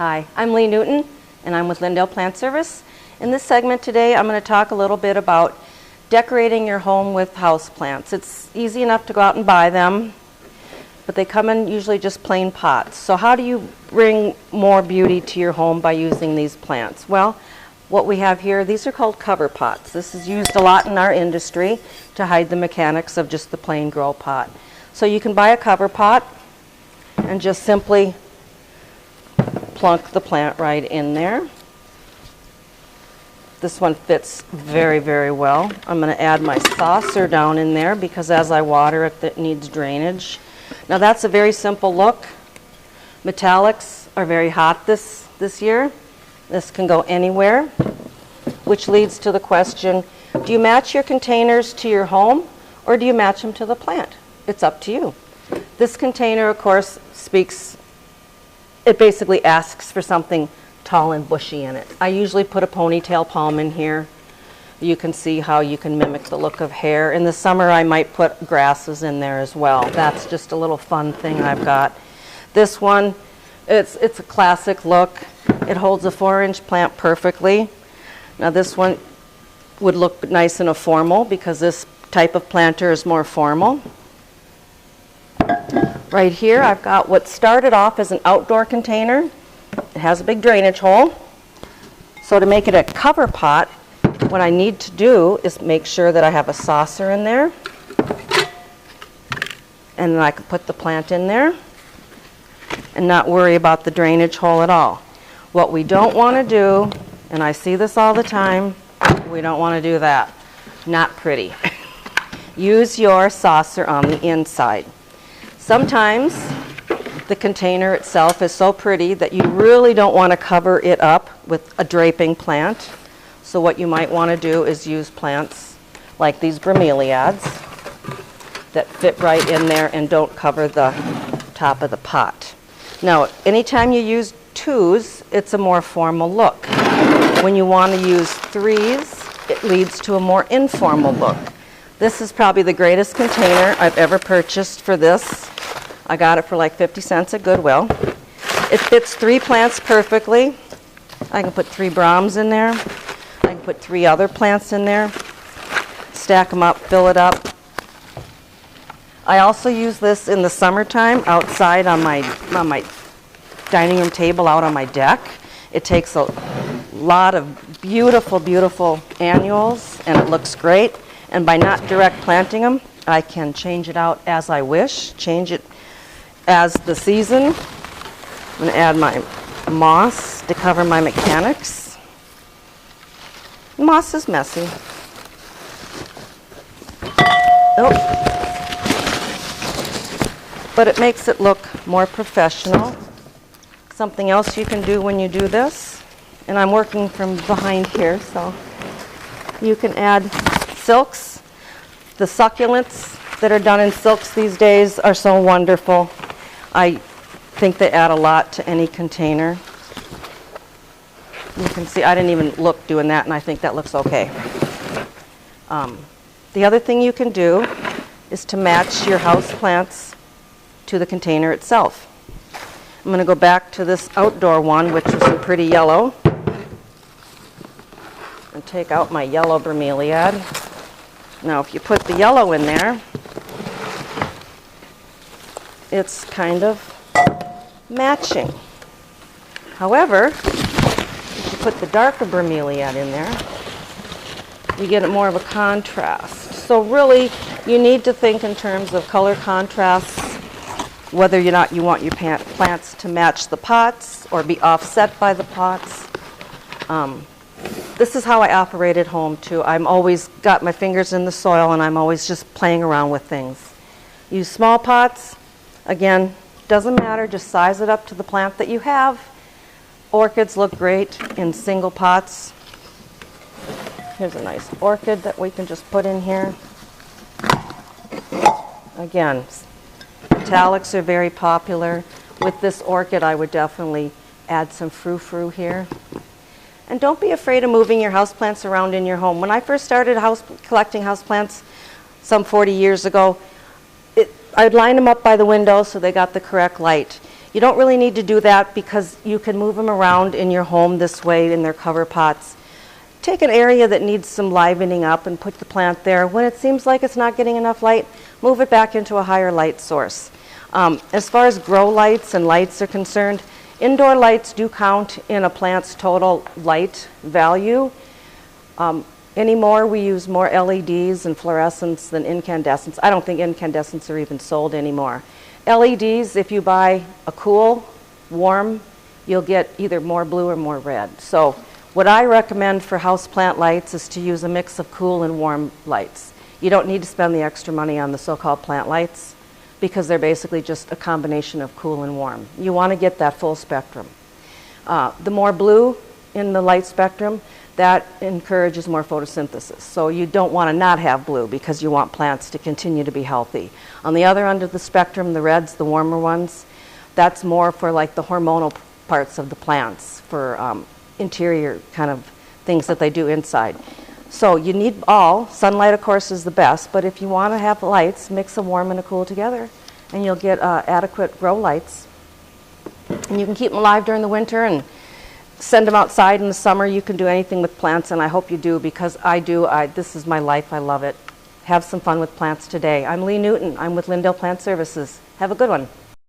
Hi, I'm Lee Newton, and I'm with Lyndale Plant Service. In this segment today, I'm going to talk a little bit about decorating your home with houseplants. It's easy enough to go out and buy them, but they come in usually just plain pots. So how do you bring more beauty to your home by using these plants? Well, what we have here, these are called cover pots. This is used a lot in our industry to hide the mechanics of just the plain grow pot. So you can buy a cover pot and just simply plunk the plant right in there. This one fits very, very well. I'm going to add my saucer down in there because as I water it, it needs drainage. Now that's a very simple look. Metallics are very hot this year. This can go anywhere, which leads to the question, do you match your containers to your home or do you match them to the plant? It's up to you. This container, of course, it basically asks for something tall and bushy in it. I usually put a ponytail palm in here. You can see how you can mimic the look of hair. In the summer, I might put grasses in there as well. That's just a little fun thing I've got. This one, it's a classic look. It holds a 4-inch plant perfectly. Now this one would look nice in a formal because this type of planter is more formal. Right here, I've got what started off as an outdoor container. It has a big drainage hole. So to make it a cover pot, what I need to do is make sure that I have a saucer in there. And then I can put the plant in there and not worry about the drainage hole at all. What we don't want to do, and I see this all the time, we don't want to do that. Not pretty. Use your saucer on the inside. Sometimes the container itself is so pretty that you really don't want to cover it up with a draping plant. So what you might want to do is use plants like these bromeliads that fit right in there and don't cover the top of the pot. Now, anytime you use 2s, it's a more formal look. When you want to use 3s, it leads to a more informal look. This is probably the greatest container I've ever purchased for this. I got it for like 50 cents at Goodwill. It fits 3 plants perfectly. I can put 3 Brahms in there. I can put 3 other plants in there. Stack them up, fill it up. I also use this in the summertime outside on my dining room table out on my deck. It takes a lot of beautiful, beautiful annuals and it looks great. And by not direct planting them, I can change it out as I wish, change it as the season. I'm going to add my moss to cover my mechanics. Moss is messy. Oh. But it makes it look more professional. Something else you can do when you do this, and I'm working from behind here, so you can add silks. The succulents that are done in silks these days are so wonderful. I think they add a lot to any container. You can see I didn't even look doing that, and I think that looks okay. The other thing you can do is to match your house plants to the container itself. I'm going to go back to this outdoor one, which is in pretty yellow, and take out my yellow bromeliad. Now, if you put the yellow in there, it's kind of matching. However, if you put the darker bromeliad in there, you get more of a contrast. So really, you need to think in terms of color contrasts, whether or not you want your plants to match the pots or be offset by the pots. This is how I operate at home too. I'm always got my fingers in the soil and I'm always just playing around with things. Use small pots. Again, doesn't matter, just size it up to the plant that you have. Orchids look great in single pots. Here's a nice orchid that we can just put in here. Again, metallics are very popular. With this orchid, I would definitely add some frou-frou here. And don't be afraid of moving your houseplants around in your home. When I first started collecting houseplants some 40 years ago, I'd line them up by the window so they got the correct light. You don't really need to do that because you can move them around in your home this way in their cover pots. Take an area that needs some livening up and put the plant there. When it seems like it's not getting enough light, move it back into a higher light source. As far as grow lights and lights are concerned, indoor lights do count in a plant's total light value. Anymore, we use more LEDs and fluorescents than incandescents. I don't think incandescents are even sold anymore. LEDs, if you buy a cool, warm, you'll get either more blue or more red. So what I recommend for houseplant lights is to use a mix of cool and warm lights. You don't need to spend the extra money on the so-called plant lights because they're basically just a combination of cool and warm. You want to get that full spectrum. The more blue in the light spectrum, that encourages more photosynthesis. So you don't want to not have blue because you want plants to continue to be healthy. On the other end of the spectrum, the reds, the warmer ones, that's more for like the hormonal parts of the plants, for interior kind of things that they do inside. So you need all. Sunlight, of course, is the best, but if you want to have lights, mix a warm and a cool together, and you'll get adequate grow lights. And you can keep them alive during the winter and send them outside in the summer. You can do anything with plants, and I hope you do, because I do. This is my life. I love it. Have some fun with plants today. I'm Lee Newton. I'm with Lyndale Plant Services. Have a good one.